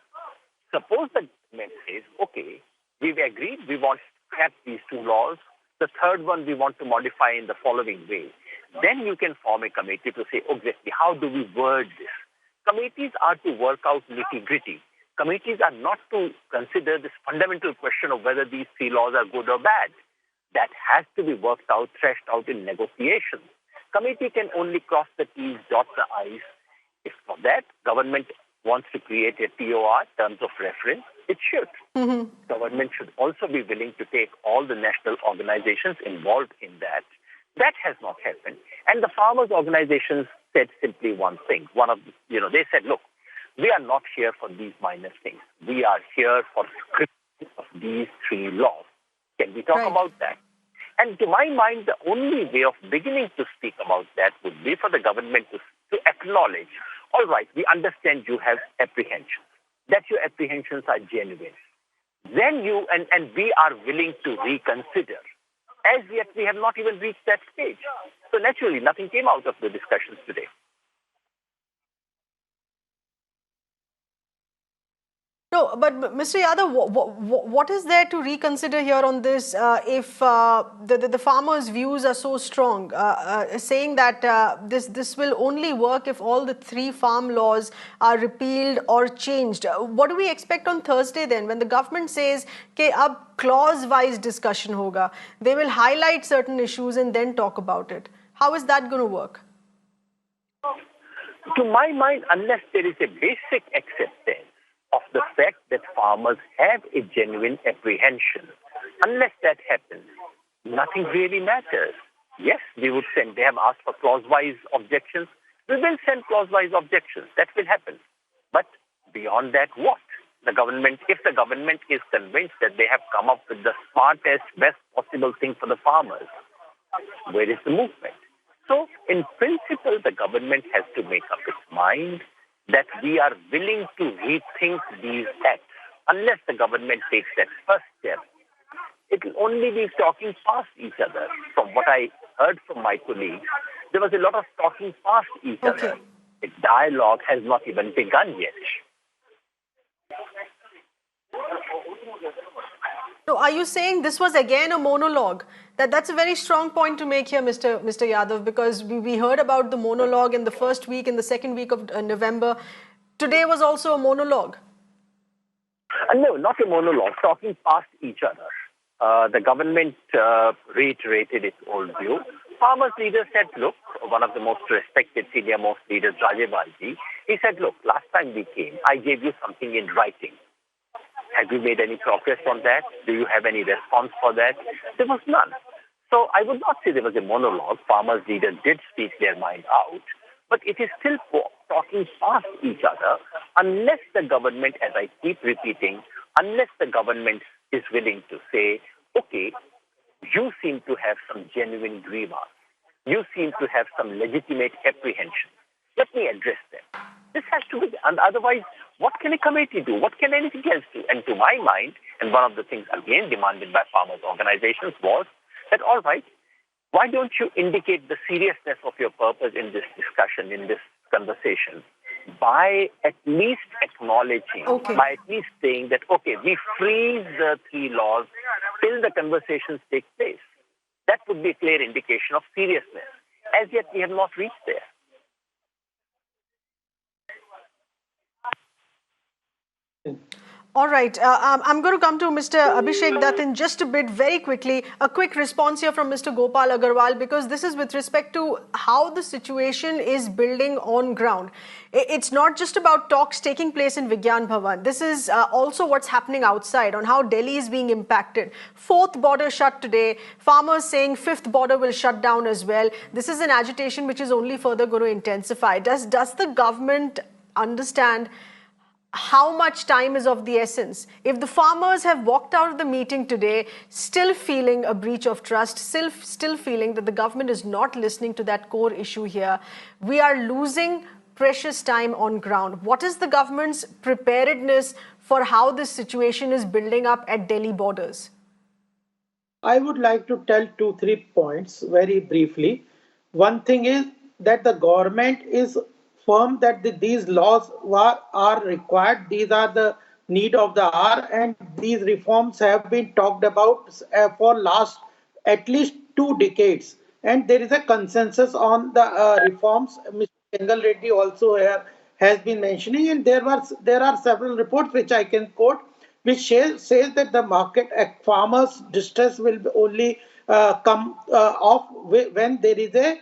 Suppose the government says, okay, we've agreed, we want to have these two laws. The third one we want to modify in the following way. Then you can form a committee to say, exactly, how do we word this? Committees are to work out nitty-gritty. Committees are not to consider this fundamental question of whether these three laws are good or bad. That has to be worked out, threshed out in negotiations. Committee can only cross the T's, dot the I's. If for that, government wants to create a TOR, terms of reference, it should. Government should also be willing to take all the national organizations involved in that. That has not happened. And the farmers' organizations said simply one thing. They said, look, we are not here for these minor things. We are here for scripting of these three laws. Can we talk about that? And to my mind, the only way of beginning to speak about that would be for the government to acknowledge, all right, we understand you have apprehensions, that your apprehensions are genuine. Then and we are willing to reconsider. As yet, we have not even reached that stage. So naturally, nothing came out of the discussions today. No, but Mr. Yadav, what is there to reconsider here on this if the farmers' views are so strong, saying that this will only work if all the three farm laws are repealed or changed? What do we expect on Thursday then, when the government says कि अब clause-wise discussion होगा, they will highlight certain issues and then talk about it? How is that going to work? To my mind, unless there is a basic acceptance of the fact that farmers have a genuine apprehension, unless that happens, nothing really matters. Yes, we would send, they have asked for clause-wise objections. We will send clause-wise objections. That will happen. But beyond that, what? If the government is convinced that they have come up with the smartest, best possible thing for the farmers, where is the movement? So, in principle, the government has to make up its mind that we are willing to rethink these acts. Unless the government takes that first step, it will only be talking past each other. From what I heard from my colleagues, there was a lot of talking past each other. The dialogue has not even begun yet. So are you saying this was again a monologue? That's a very strong point to make here, Mr. Yadav, because we heard about the monologue in the first week, in the second week of November. Today was also a monologue. No, not a monologue, talking past each other. The government reiterated its old view. farmers leader said, look, one of the most respected senior most leaders, Rajevalji, he said, look, last time we came, I gave you something in writing. Have you made any progress on that? Do you have any response for that? There was none. So I would not say there was a monologue. Farmers leader did speak their mind out, but it is still talking past each other unless the government, as I keep repeating, unless the government is willing to say, okay, you seem to have some genuine grievance. You seem to have some legitimate apprehension. Let me address them. This has to be, and otherwise, what can a committee do? What can anything else do? And to my mind, and one of the things again demanded by farmers' organizations was that, all right, why don't you indicate the seriousness of your purpose in this discussion, in this conversation, by at least acknowledging, by at least saying that, okay, we freeze the 3 laws till the conversations take place. That would be a clear indication of seriousness. As yet, we have not reached there. All right. I'm going to come to Mr. Abhishek Dutt in just a bit, very quickly. A quick response here from Mr. Gopal Agarwal, because this is with respect to how the situation is building on ground. It's not just about talks taking place in Vigyan Bhavan. This is also what's happening outside, on how Delhi is being impacted. 4th border shut today. Farmers saying 5th border will shut down as well. This is an agitation which is only further going to intensify. Does the government understand how much time is of the essence? If the farmers have walked out of the meeting today still feeling a breach of trust, still feeling that the government is not listening to that core issue here, we are losing precious time on ground. What is the government's preparedness for how this situation is building up at Delhi borders? I would like to tell 2-3 points very briefly. One thing is that the government is firm that these laws are required. These are the need of the hour, and these reforms have been talked about for last at least 2 decades. And there is a consensus on the reforms. Mr. Bengal Reddy also has been mentioning, and there are several reports which I can quote, which says that the market farmers' distress will only come off when there is a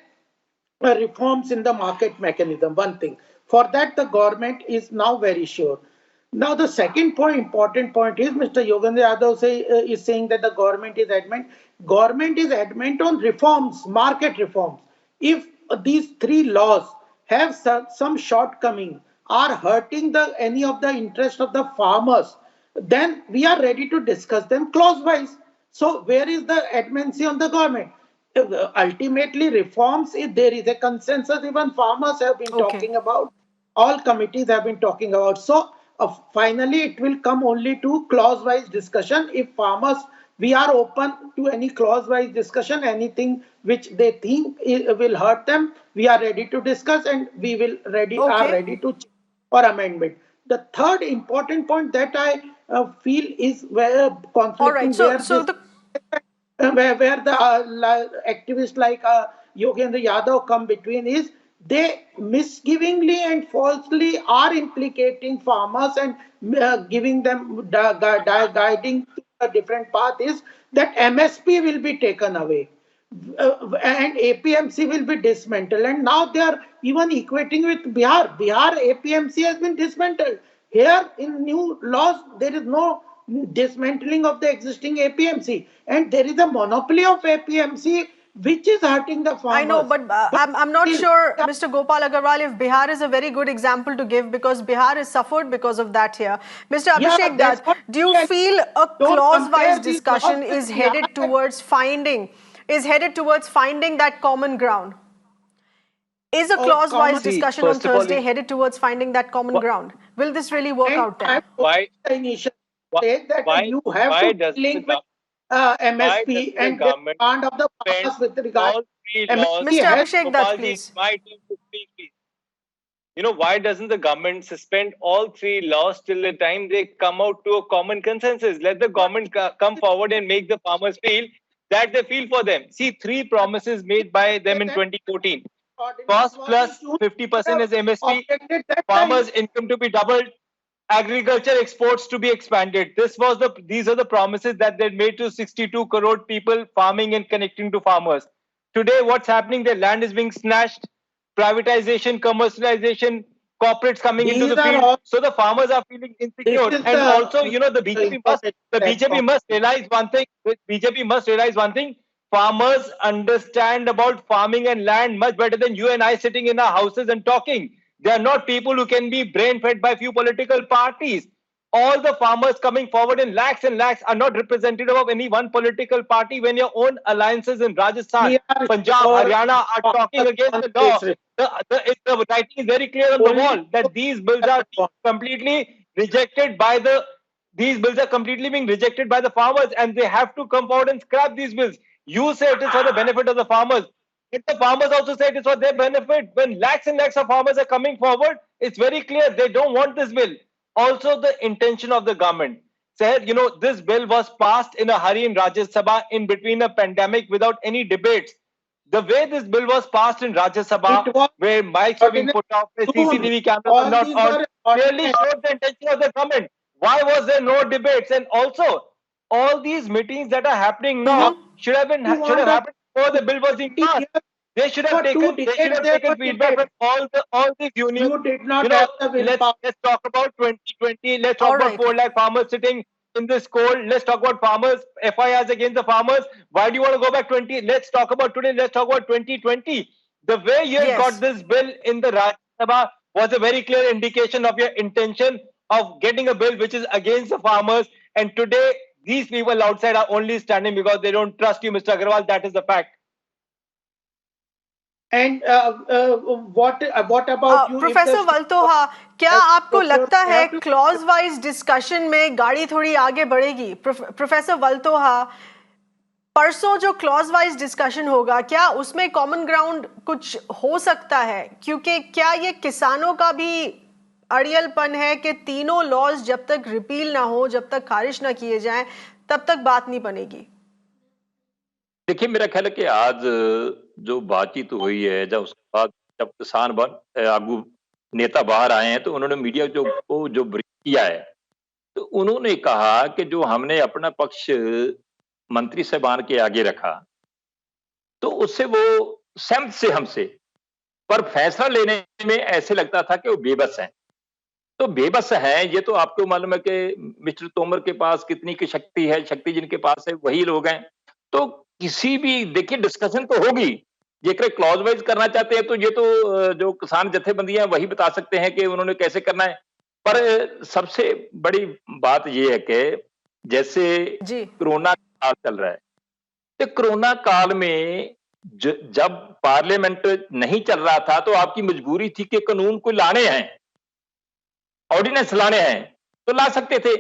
reforms in the market mechanism. One thing. For that, the government is now very sure. Now, the second point, important point is Mr. Yogendra Yadav is saying that the government is adamant. Government is adamant on reforms, market reforms. If these 3 laws have some shortcoming, are hurting any of the interest of the farmers, then we are ready to discuss them clause-wise. So, where is the adamancy on the government? Ultimately, reforms, if there is a consensus, even farmers have been talking about, all committees have been talking about. So finally it will come only to clause-wise discussion. If farmers, we are open to any clause-wise discussion, anything which they think will hurt them, we are ready to discuss, and we will are ready to check for amendment. The third important point that I feel is where conflicting, where the activists like Yogendra Yadav come between is they misgivingly and falsely are implicating farmers and giving them guiding to a different path is that MSP will be taken away and APMC will be dismantled, and now they are even equating with Bihar. Bihar APMC has been dismantled. Here in new laws there is no dismantling of the existing APMC, and there is a monopoly of APMC which is hurting the farmers. I know, but I'm not sure, Mr. Gopal Agarwal, if Bihar is a very good example to give, because Bihar has suffered because of that here. Mr. Abhishek Dutt, do you feel a clause-wise discussion is headed towards finding that common ground? Is a clause-wise discussion on Thursday headed towards finding that common ground? Will this really work out there? Why you have to link with MSP and the demand of the farmers with regard to Mr. Abhishek Dutt, please. You know, why doesn't the government suspend all 3 laws till the time they come out to a common consensus? Let the government come forward and make the farmers feel that they feel for them. See, 3 promises made by them in 2014. Cost plus 50% as MSP, farmers' income to be doubled, agriculture exports to be expanded. These are the promises that they made to 62 crore people farming and connecting to farmers. Today, what's happening? Their land is being snatched, privatization, commercialization, corporates coming into These the are field. all. So the farmers are feeling This insecure. is And also, you know, the the BJP must, important the BJP platform. must realize one thing. The BJP must realize one thing. Farmers understand about farming and land much better than you and I sitting in our houses and talking. They are not people who can be brain fed by few political parties. All the farmers coming forward in lakhs and lakhs are not representative of any one political party when your own alliances in Rajasthan, We are Punjab, sure Haryana are talking against on the this law. The writing is very clear on the only wall that these bills are completely rejected by the these bills are completely being rejected by the farmers and they have to come forward and scrap these bills. You say it is for the benefit of the farmers. If the farmers also say it is for their benefit, when lakhs and lakhs of farmers are coming forward, it's very clear they don't want this bill. Also, the intention of the government. Said, you know, this bill was passed in a hurry in Rajya Sabha in between a pandemic without any debates. The way this bill was passed in Rajya Sabha, where mics were being put off, where CCTV cameras were all not these on, were clearly ordinance. showed the intention of the government. Why was there no debates? And also, all these meetings that are happening now should have happened before the bill was being passed. They should have taken feedback from all these unions. You did not You know, have the willpower. let's talk about 2020. Let's talk All about right. 4 lakh farmers sitting in this cold. Let's talk about farmers, FIRs against the farmers. Why do you want to go back 20? Let's talk about today. Let's talk about 2020. The way you have Yes. got this bill in the Rajya Sabha was a very clear indication of your intention of getting a bill which is against the farmers. And today, these people outside are only standing because they don't trust you, Mr. Agarwal. That is the fact. And what about you? Professor Valtoha, क्या आपको लगता है clause wise discussion में गाड़ी थोड़ी आगे बढ़ेगी? Professor वल्तोहा, परसों जो क्लॉज वाइज डिस्कशन होगा, क्या उसमें कॉमन ग्राउंड कुछ हो सकता है? क्योंकि क्या ये किसानों का भी अड़ियलपन है कि तीनों लॉज जब तक रिपील ना हो, जब तक खारिज ना किए जाएं, तब तक बात नहीं बनेगी? देखिए, मेरा ख्याल है कि आज जो बातचीत हुई है, जब उसके बाद जब किसान आगू नेता बाहर आए हैं, तो उन्होंने मीडिया जो ब्रीफ किया है, तो उन्होंने कहा कि जो हमने अपना पक्ष मंत्री साहबान के आगे रखा, तो उससे वो सहमत से हमसे, पर फैसला लेने में ऐसे लगता था कि वो बेबस हैं। तो बेबस हैं, ये तो आपको मालूम है कि मिस्टर तोमर के पास कितनी की शक्ति है, शक्ति जिनके पास है वही लोग हैं। तो किसी भी, देखिए, डिस्कशन तो होगी, जेकर क्लॉज वाइज करना चाहते हैं तो ये तो जो किसान जथेबंदियां वही बता सकते हैं कि उन्होंने कैसे करना है। पर सबसे बड़ी बात ये है कि जैसे कोरोना काल चल रहा है, तो कोरोना काल में जब पार्लियामेंट नहीं चल रहा था तो आपकी मजबूरी थी कि कानून को लाने हैं, ऑर्डिनेंस लाने हैं, तो ला सकते थे,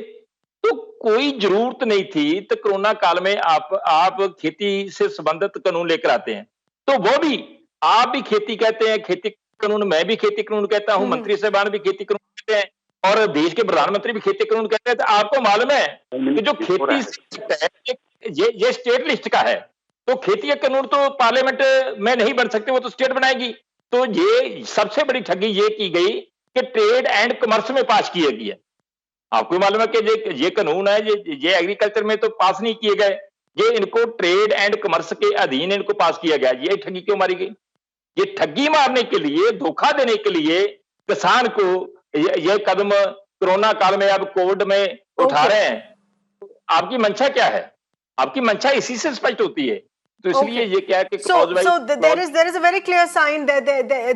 तो कोई जरूरत नहीं थी। तो कोरोना काल में आप खेती से संबंधित कानून लेकर आते हैं, तो वो भी आप भी खेती कहते हैं, खेती कानून, मैं भी खेती कानून कहता हूं, मंत्री साहबान भी खेती कानून कहते हैं, और देश के प्रधानमंत्री भी खेती कानून कहते हैं। तो आपको मालूम है कि जो खेती है ये स्टेट लिस्ट का है, तो खेती का कानून तो पार्लियामेंट में नहीं बन सकते, वो तो स्टेट बनाएगी। तो ये सबसे बड़ी ठगी ये की गई कि ट्रेड एंड कॉमर्स में पास किए गए। आपको मालूम है कि ये कानून है, ये एग्रीकल्चर में तो पास नहीं किए गए, ये इनको ट्रेड एंड कॉमर्स के अधीन इनको पास किया गया। ये ठगी क्यों मारी गई? ये ठगी मारने के लिए, धोखा देने के लिए किसान को ये कदम कोरोना काल में, अब कोविड में उठा रहे हैं। आपकी मंशा क्या है? आपकी मंशा इसी से स्पष्ट होती है। तो इसलिए ये क्या है कि there is a very clear sign that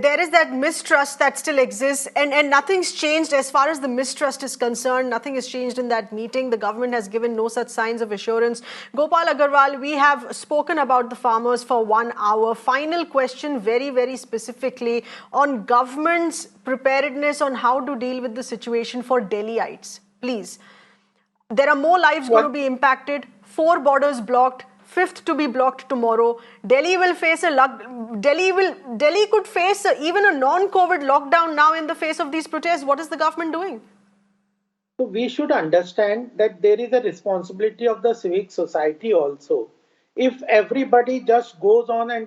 there is that mistrust that still exists, and nothing's changed as far as the mistrust is concerned. Nothing has changed in that meeting. The government has given no such signs of assurance. Gopal Agarwal, we have spoken about the farmers for 1 hour. Final question, very, very specifically on government's preparedness on how to deal with the situation for Delhiites. Please. There are more lives going to be impacted. 4 borders blocked. 5th to be blocked tomorrow. Delhi could face even a non-COVID lockdown now in the face of these protests. What is the government doing? So we should understand that there is a responsibility of the civic society also. If everybody just goes on and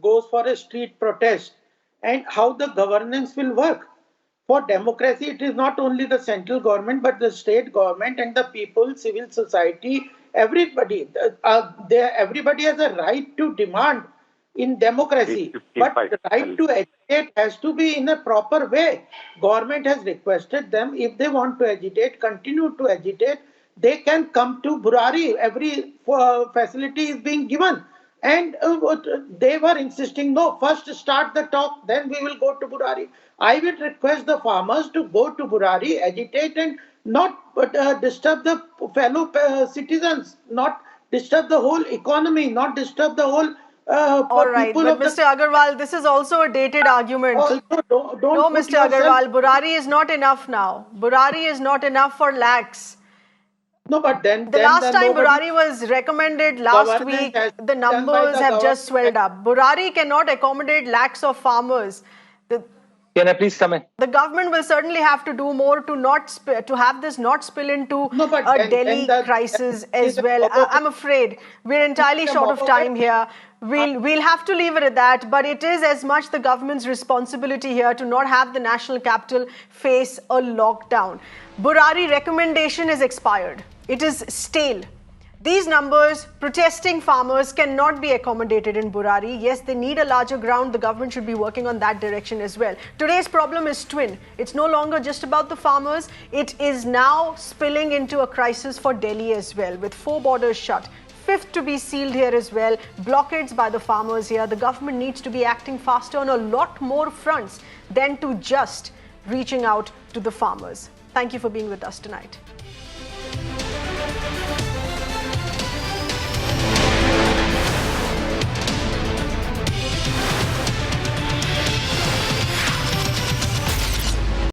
goes for a street protest, and how the governance will work. For democracy, it is not only the central government, but the state government and the people, civil society, everybody. Everybody has a right to demand in democracy. But the right to agitate has to be in a proper way. Government has requested them, if they want to agitate, continue to agitate, they can come to Burari. Every facility is being given. And they were insisting, no, first start the talk, then we will go to Burari. I would request the farmers to go to Burari, agitate, and not disturb the fellow citizens, not disturb the whole economy, not disturb the whole all right, but Mr. Agarwal, this is also a dated argument. Also, don't no, Mr. Agarwal, Burari is not enough now. Burari is not enough for lakhs. No, but then the last time Burari was recommended last week, the numbers have just swelled up. Burari cannot accommodate lakhs of farmers. Can I please come in? The government will certainly have to do more to have this not spill into a Delhi crisis as well. I'm afraid we're entirely short of time here. We'll have to leave it at that, but it is as much the government's responsibility here to not have the national capital face a lockdown. Burari recommendation is expired. It is stale. These numbers, protesting farmers cannot be accommodated in Burari. Yes, they need a larger ground. The government should be working on that direction as well. Today's problem is twin. It's no longer just about the farmers. It is now spilling into a crisis for Delhi as well, with 4 borders shut. 5th to be sealed here as well. Blockades by the farmers here. The government needs to be acting faster on a lot more fronts than to just reaching out to the farmers. Thank you for being with us tonight.